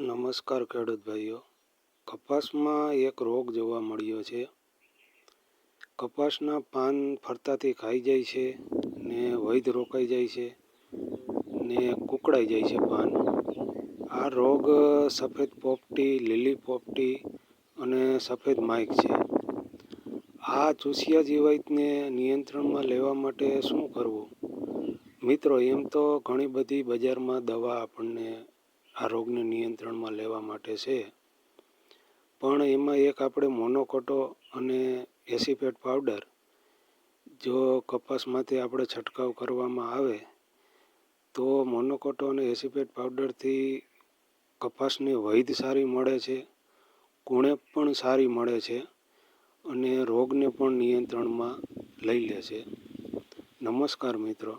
નમસ્કાર ખેડૂત ભાઈઓ. કપાસમાં એક રોગ જોવા મળ્યો છે. કપાસના પાન ફરતાથી ખાઈ જાય છે ને વૈધ રોકાઈ જાય છે ને કુકડાઈ જાય છે પાન. આ રોગ સફેદ પોપટી, લીલી પોપટી અને સફેદ માઇક છે. આ ચૂસિયા જીવાતને નિયંત્રણમાં લેવા માટે શું કરવું? મિત્રો, એમ તો ઘણી બધી બજારમાં દવા આપણને આ રોગને નિયંત્રણમાં લેવા માટે છે, પણ એમાં એક આપણે મોનોકોટો અને એસિફેટ પાવડર જો કપાસમાંથી આપણે છંટકાવ કરવામાં આવે તો મોનોકોટો અને એસિફેટ પાવડરથી કપાસને વૈધ સારી મળે છે, કુણેપ પણ સારી મળે છે અને રોગને પણ નિયંત્રણમાં લઈ લે છે. નમસ્કાર મિત્રો.